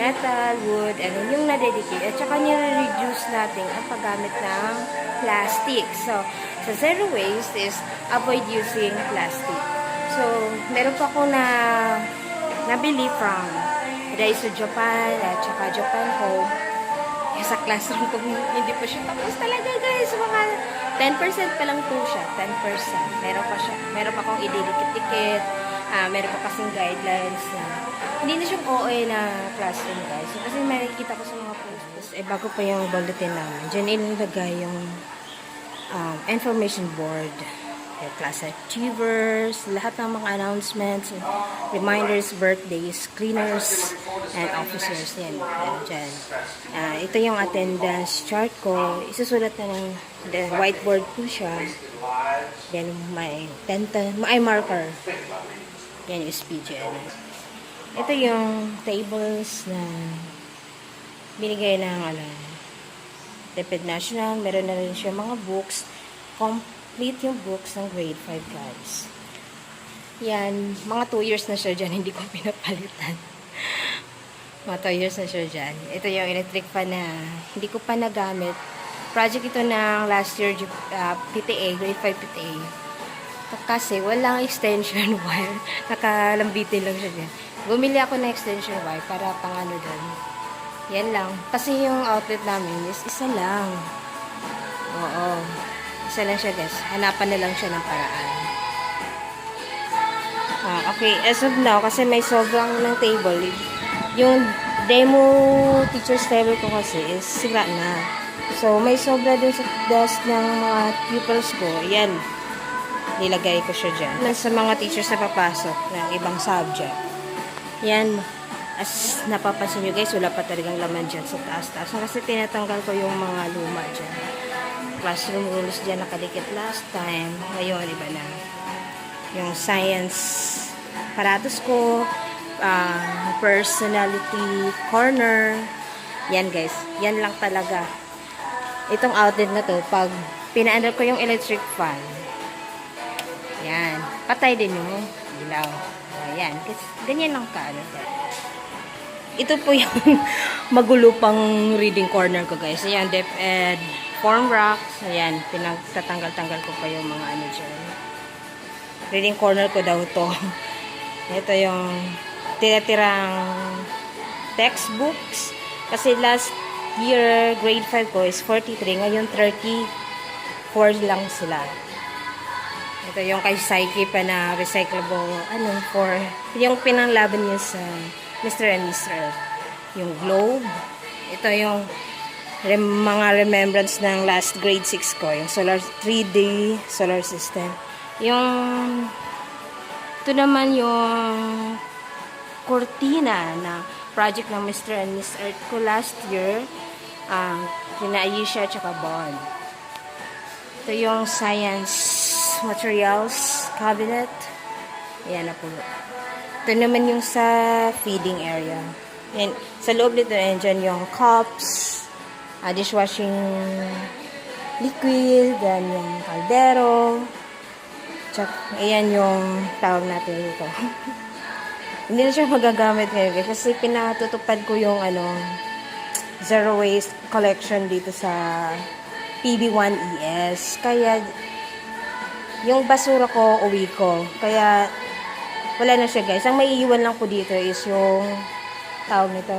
metal, wood, and yung na-dedicate. At saka nire-reduce natin ang paggamit ng plastic. So, sa zero waste is avoid using plastic. So, meron pa ako nabili from Daiso Japan at saka Japan Home. Sa classroom ko, hindi pa siya tapos talaga guys. Mga 10% pa lang po siya. 10%. Meron pa akong ididikit-dikit. Meron pa kasing guidelines na hindi na siyang OA na classroom guys. So, kasi makikita ko sa mga posts. Bago pa yung bulletin namin. Diyan ilalagay yung information board. Class achievers, lahat ng mga announcements, reminders, birthdays, cleaners, and officers. Yan, dyan. Ito yung attendance chart ko. Isusulat na ng whiteboard po siya. Then, may marker. Yan yung speech. Ito yung tables na binigay ng deped national. Meron na rin siya mga books. Complete yung books ng grade 5 guys. Yan, mga 2 years na siya dyan, hindi ko pinapalitan. Mga 2 years na siya dyan. Ito yung electric fan na hindi ko pa nagamit. Project ito ng last year PTA, grade 5 PTA. Kasi walang extension wire. Nakalambitin lang siya dyan. Bumili ako ng extension wire para pang ano doon. Yan lang. Kasi yung outlet namin is isa lang. Oo. Isa lang siya guys. Hanapan na lang siya ng paraan. Okay, as of now, kasi may sobrang ng table. Yung demo teacher's table ko kasi is sira na. So, may sobra din sa desk ng mga pupils ko. Yan. Nilagay ko siya dyan. Sa mga teachers na papasok ng ibang subject. Yan. As napapansin nyo guys, wala pa talagang laman dyan sa taas-taas. Kasi tinatanggal ko yung mga luma dyan. Classroom rules dyan nakadikit last time. Ngayon, iba na. Yung science paratos ko, personality corner. Yan guys. Yan lang talaga. Itong outlet na to, pag pinaandar ko yung electric fan, yan. Patay din yung ilaw. Ayan. Ganyan lang ka. Ito po yung magulo pang reading corner ko guys. Ayan, deped form rocks. Ayan, pinagtatanggal-tanggal ko pa yung mga ano dyan. Reading corner ko daw to. Ito yung tira-tirang textbooks. Kasi last year, grade 5 ko is 43. Ngayon, 34 lang sila. Ito yung kay Psyche pa na recyclable, yung pinanglaban niya sa Mr. and Mr. Yung globe. Ito yung mga remembrance ng last grade 6 ko. Yung 3D solar system. Ito naman yung cortina na project ng Mr. and Miss Earth ko last year. Kina Aisha at Bond. Ito yung science materials cabinet. Ayan na po. Ito naman yung sa feeding area. Yan. Sa loob nito, dyan yung cups, dishwashing liquid, then yung kaldero. Ayan yung tawag natin dito. Hindi na siya magagamit ngayon kasi pinatutupad ko yung zero waste collection dito sa PB1ES. Kaya yung basura ko uwi ko. Kaya wala na siya guys. Ang maiiwan lang po dito is yung tawag nito,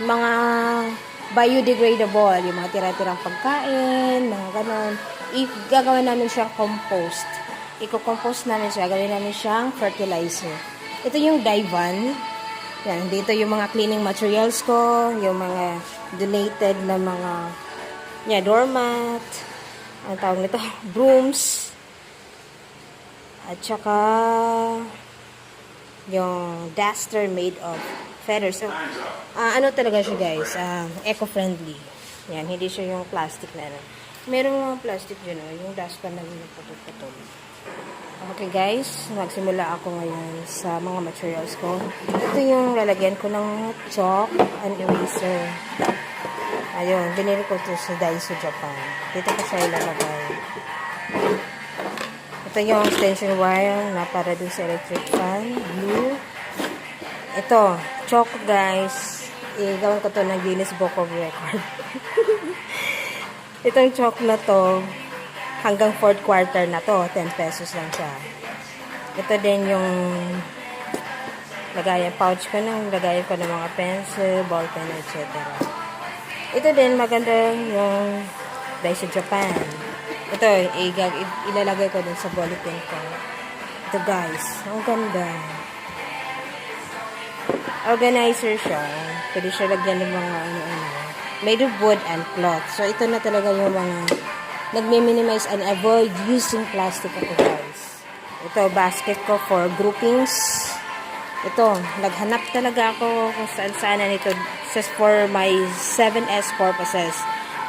mga biodegradable, yung mga tira-tirang pagkain, mga ganon. Gagawin namin siyang compost. Iko-compost namin siya. Gawin namin siyang fertilizer. Ito yung divan. Yan, dito yung mga cleaning materials ko, yung mga donated na mga doormat, ang tawag nito, brooms, at saka yung duster made of feathers. So, talaga siya guys, eco-friendly. Yan, hindi siya yung plastic na Meron mga plastic dyan, yung dustpan na pinagpatol-patol. Okay guys, magsimula ako ngayon sa mga materials ko. Ito yung lalagyan ko ng chalk and eraser. Ayun, binili ko ito sa Daiso Japan. Dito ko siya ilalagay. Ito yung extension wire na para dun sa electric fan. Blue. Ito, chalk guys. Gawin ko to ng Guinness Book of Record. Itong chalk na to, hanggang 4th quarter na to, 10 pesos lang siya. Ito din yung lagayan pouch ko lagayan ko ng mga pencil, ballpen, etc. Ito din, maganda yung dahil sa Japan. Ito, ilalagay ko din sa bulletin ko. Ito guys, ang ganda. Organizer siya. Pwede siya lagyan ng mga made of wood and cloth. So, ito na talaga yung mga nagme-minimize and avoid using plastic ako guys. Ito, basket ko for groupings. Ito, naghanap talaga ako kung saan nito just for my 7S purposes.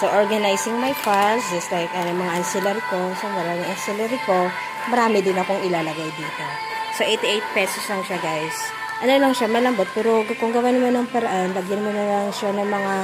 So, organizing my files, just like mga ancillary ko. So, maraming ancillary ko. Marami din akong ilalagay dito. So, 88 pesos lang siya guys. Ano lang siya, malambot. Pero kung gawa naman ng paraan, lagyan mo na lang siya ng mga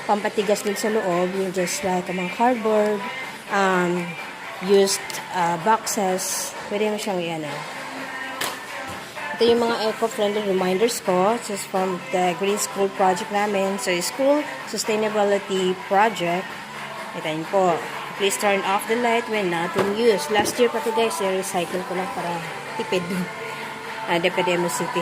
pampatigas din sa loob. Yung just like mga cardboard, used boxes. Pwede mo siyang Ito yung mga eco-friendly reminders ko. Just from the Green School project namin. So, school sustainability project. Ito yun po. Please turn off the light when not in use. Last year pa ito guys, recycle ko lang para tipid. Deped City.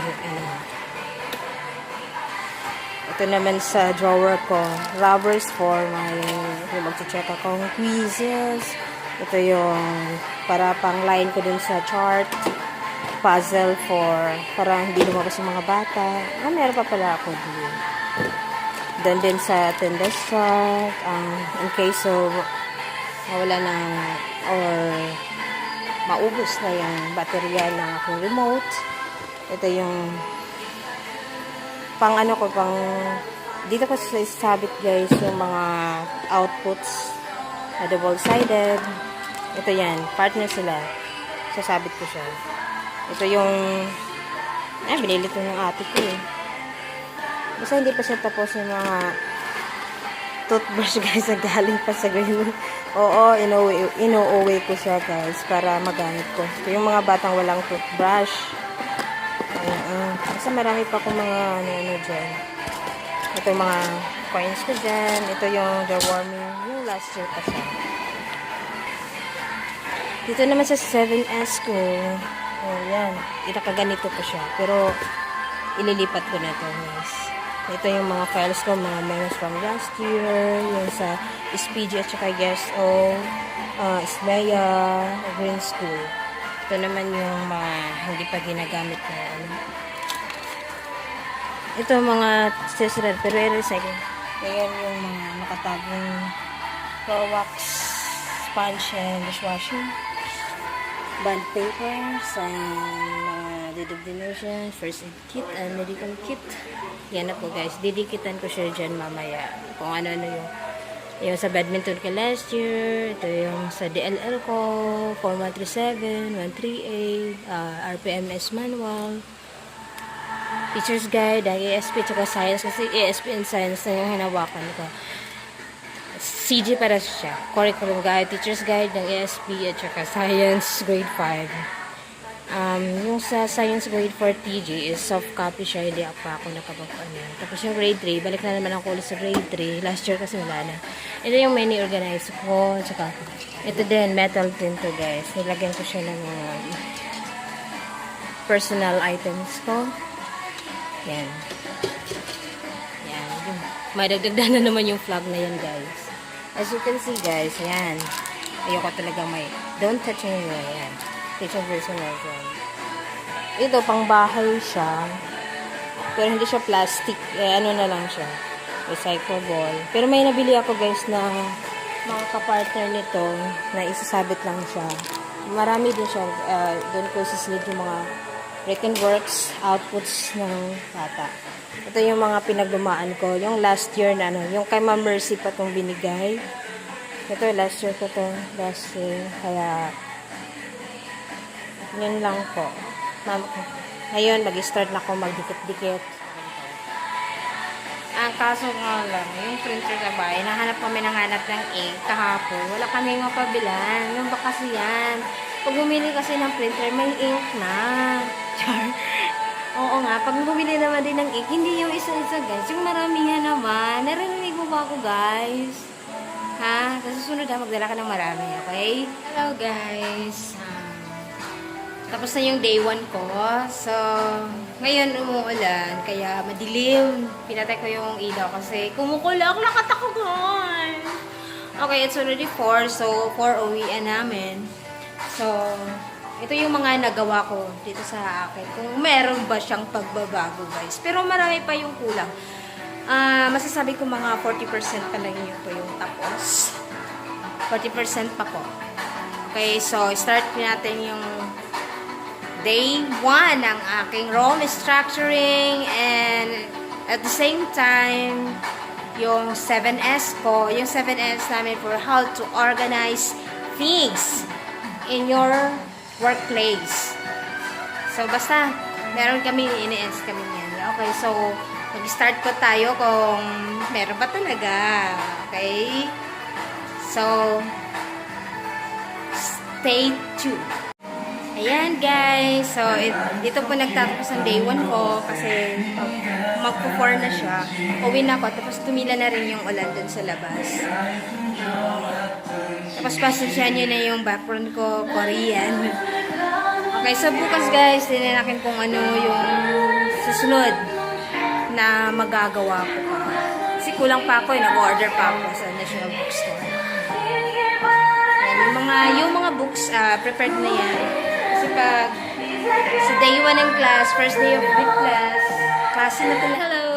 Ito naman sa drawer ko. Rubbers for my mag-check akong quizzes. Ito yung para pang line ko dun sa chart. Puzzle for para hindi lumabas yung mga bata. Meron pa pala ako dun. Doon din sa attendance chart. In case of wala na or maubos na yung baterya ng aking remote. Ito yung pang dito ko sabit guys yung mga outputs na double-sided. Ito yan, partner sila. Sasabit ko siya. Ito yung binili ko ng ate ko Basta hindi pa siya tapos yung mga toothbrush guys na galing pa sa green. Oo, ino-away ko siya guys para magamit ko. Ito yung mga batang walang toothbrush. Kasi marami pa akong mga dyan. Ito yung mga coins ko dyan. Ito yung deworming. Yung last year pa siya. Dito naman sa 7S ko. Yan. Inakaganito ko siya. Pero, ililipat ko na ito guys. Ito yung mga files ko. Mga memos from last year. Yung sa SPG at saka GSO. Buaya. Green School. Ito naman yung mga hindi pa ginagamit na Ito mga accessory pero i-recycle. Ayan yung mga nakatagong wax, sponge and dishwashing. Bond papers and mga denomination, first aid kit and medical kit. Yan na po guys. Didikitan ko siya dyan mamaya. Kung ano-ano yung sa badminton ko last year. Ito yung sa DLL ko. Form 137, 138, RPMS manual. Teacher's Guide, ESP, tsaka Science. Kasi ESP and Science na yung hinawakan ko. CG para siya. Curriculum Guide, Teacher's Guide ng ESP at tsaka Science Grade 5. Yung sa Science Grade 4 TG is soft copy siya. Hindi pa ako nakapapaan. Tapos yung Grade 3, balik na naman ako ulit sa Grade 3. Last year kasi wala na. Ito yung mini organizer ko. Tsaka, ito din, metal din to guys. Nilagyan ko siya ng mga personal items ko. Yan. Yan. Madagdagdan na naman yung vlog na yan, guys. As you can see, guys, yan. Ayoko talaga don't touch me. Yan. Teacher version version. Ito, pang bahay siya. Pero hindi siya plastic. Ano na lang siya. Recyclable. Pero may nabili ako, guys, na mga kapartner nito na isasabit lang siya. Marami din siya. Doon ko sisilid yung mga written works, outputs ng bata. Ito yung mga pinagdumaan ko. Yung last year na yung kay Ma'am Mercy pa itong binigay. Ito, last year ko ito. Last year. Kaya, yun lang po. Ngayon, mag-start na ako magdikit-dikit. Ang kaso nga lang, yung printer sa bahay, nahanap kami ng ink kahapon. Wala kami mapabilan. Yung ba kasi yan? Pag bumili kasi ng printer, may ink na. Char. Oo nga, pag bumili naman din ng egg, hindi yung isa-isa guys. Yung maramihan naman. Narinig mo ba ako guys? Ha? Sa susunod ha, magdala ka ng marami, okay? Hello guys. Tapos na yung day 1 ko. So, ngayon umuulan, kaya madilim. Pinatay ko yung ilaw kasi kumukulak. Lakat ako guys. Okay, it's already 4. So, 4 uwian namin. So, ito yung mga nagawa ko dito sa akin. Kung meron ba siyang pagbabago, guys. Pero marami pa yung kulang. Masasabi ko mga 40% pa lang yun po yung tapos. 40% pa po. Okay, so start natin yung day 1 ng aking room structuring and at the same time, yung 7S ko. Yung 7S namin for how to organize things in your workplace. So, basta, meron kami, ini-ends kami yan. Okay, so, mag-start po tayo kung meron ba talaga. Okay? So, stay tuned. Ayan, guys. So, dito po nagtatapos ang day 1 ko kasi magpo-4 na siya. Uwi na ako. Tapos, tumila na rin yung ulan dun sa labas. Tapos pasensyahan nyo na yung background ko, Korean. Okay, so bukas guys, tinanakin kung ano yung susunod na magagawa ko pa. Kasi kulang pa ako, nag-order pa ako sa National Bookstore. Yan, yung mga books, prepared na yan. Kasi pag sa day 1 ng class, first day of week class, klase na talaga. Hello!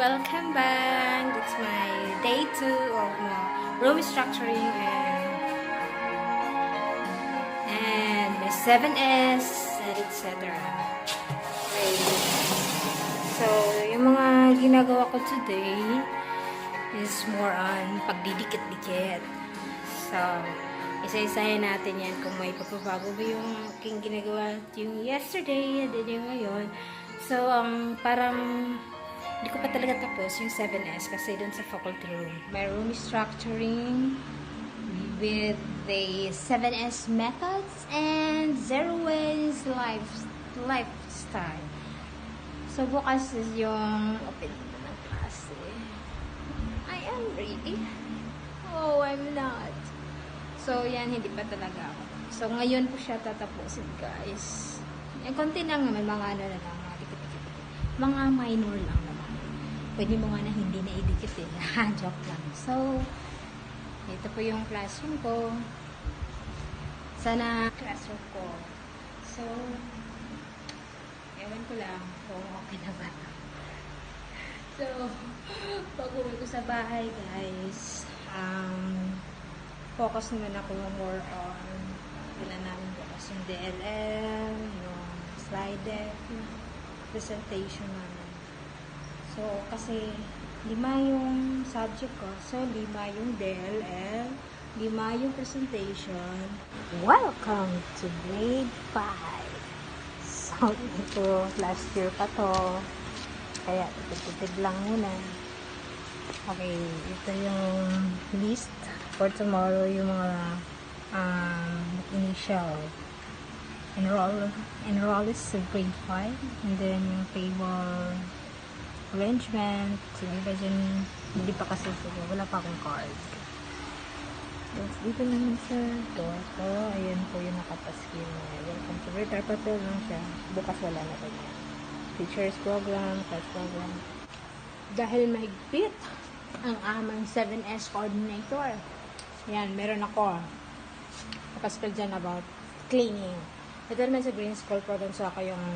Welcome back! It's my day 2 of room structuring and my 7S and etc. Okay. So, yung mga ginagawa ko today is more on pagdidikit-dikit. So, isa-isahin natin yan kung may pagbabago ba yung aking ginagawa yung yesterday and then yung ngayon. So, parang hindi ko pa talaga tapos yung 7S kasi dun sa faculty room. My room structuring with the 7S methods and zero waste lifestyle. So, bukas is yung opening ng klase. I am ready. Oh, I'm not. So, yan, hindi pa talaga ako. So, ngayon po siya tatapusin, guys. Yung konti lang, may mga ano na lang, mga minor lang naman. Pwede mo nga na hindi na idikit eh. Joke lang. So, ito po yung classroom ko. Sana classroom ko. So, ewan ko lang kung okay na ba. So, pag-uwi ko sa bahay, guys, focus naman ako more on kailan namin bukas yung DLM, yung slide deck, presentation namin. So, kasi 5 yung subject ko. So, 5 yung DLM, 5 yung presentation. Welcome to grade 5. So, ito, last year pa to. Kaya, tipid lang muna. Okay, ito yung list for tomorrow, yung mga initial enroll is grade 5, and then yung table arrangement, yung iba dyan, hindi pa kasi wala pa akong card. Yes, dito naman sa door ko, ayan po yung nakapaskil na welcome to grade. Papel lang siya, bukas wala na rin yan. Teachers program, class program. Dahil mahigpit ang aming 7S coordinator, yan, meron ako nakapaskil dyan about cleaning. Ito naman sa Green School program, so ako yung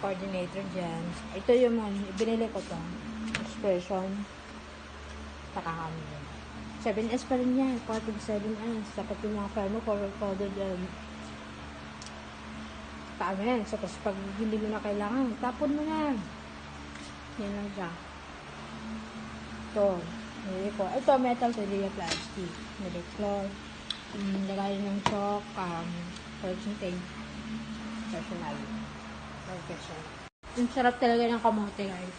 coordinator dyan. Ito yung binili ko to, expression, takakami. 7S pa rin yan, part of 7S. Dapat yung mga file mo, forward dyan. Paano yan? So, kasi pag hindi mo na kailangan, tapon mo na. Yan lang siya. Ito. Nili ko. Ito, metal, pwede yung plastic. Nili ko. Lagay ng chalk, correction tape. Personal. Profession. Yung sarap talaga ng kamote, guys.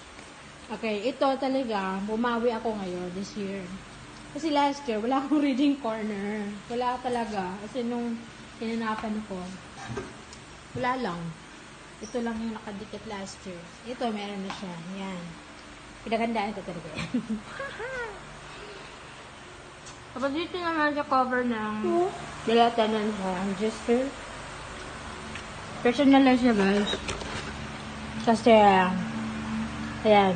Okay, ito talaga, bumawi ako ngayon, this year. Kasi last year, wala akong reading corner. Wala talaga. Kasi nung hinanapan ko, wala lang. Ito lang yung nakadikit last year. Ito, meron na siya. Yan. Pinagandaan ko talaga yan. Kapag dito naman sa cover ng dilatanan siya, register. Personal lang siya, guys. Kasi, ayan,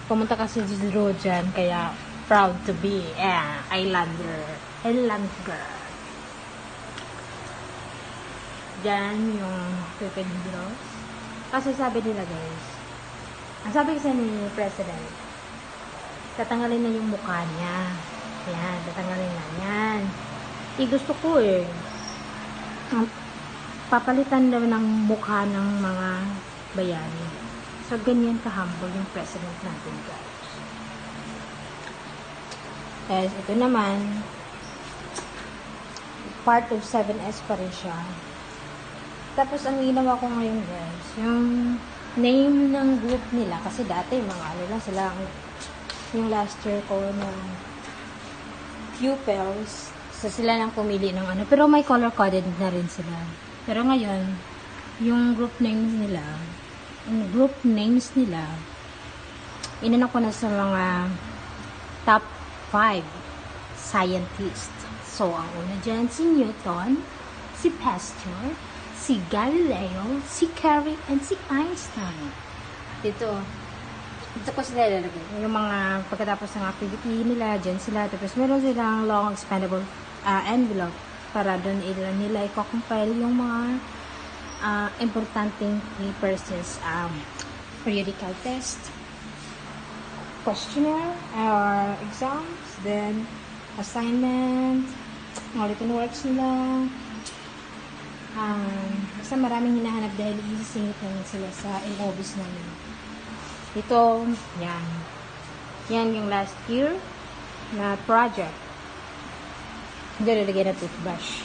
pumunta kasi sa road dyan, kaya proud to be islander. Diyan yung deped bros. Kasi sabi nila, guys, ang sabi kasi ni President, tatanggalin na yung mukha niya. Yan, tatanggalin na yan. Gusto ko papalitan daw ng mukha ng mga bayani. So, ganyan ka-humble yung President natin, guys. Guys, ito naman, part of 7S pa rin siya. Tapos, ang ginawa ko ngayon, guys, yung name ng group nila, kasi dati, mga ano lang sila, yung last year ko na pupils, so sila lang pumili ng ano, pero may color-coded na rin sila. Pero ngayon, yung group names nila, inano ko na sa mga top 5 scientists. So, ang una dyan, si Newton, si Pasteur, si Galileo, si Curie, and si Einstein. Dito ko sila ilalagay. Yung mga pagkatapos ng activity nila, dyan sila. Tapos meron silang long expandable envelope para doon nila i-compile yung mga importanteng papers, periodical test, questionnaire, or exams, then assignment, mga written works nila. Basta maraming hinahanap dahil isisingit namin sila sa in-office namin. Ito, yan. Yan yung last year na project. Hindi nalagay na toothbrush.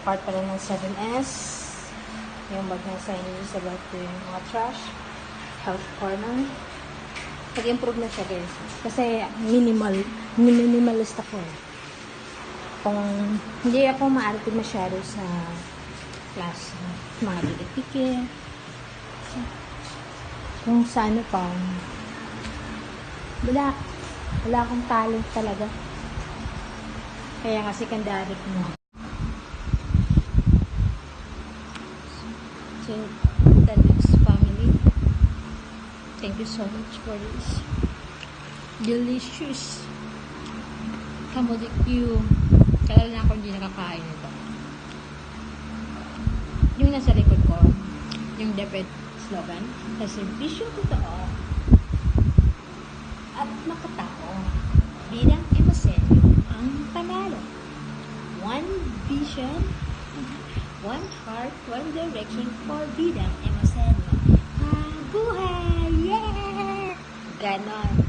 Part pa rin ng 7S. Yung bag na sign is about yung mga trash. Health corner. Nag-improve na siya, guys. Kasi minimalist ako. Kung hindi ako maarte masyado sa class, mga dikit-dikit, kung sa ano pa, wala akong talent talaga. Kaya nga secondary mo. So, the next family, thank you so much for this delicious kamodikyu. Kaya na ako hindi nakakain ito. Yung nasa likod ko, yung deped slogan, kasi vision totoo at makatao bilang emosenyo ang panalo. One vision, one heart, one direction for bidang emosenyo. Buhay! Yeah! Ganon.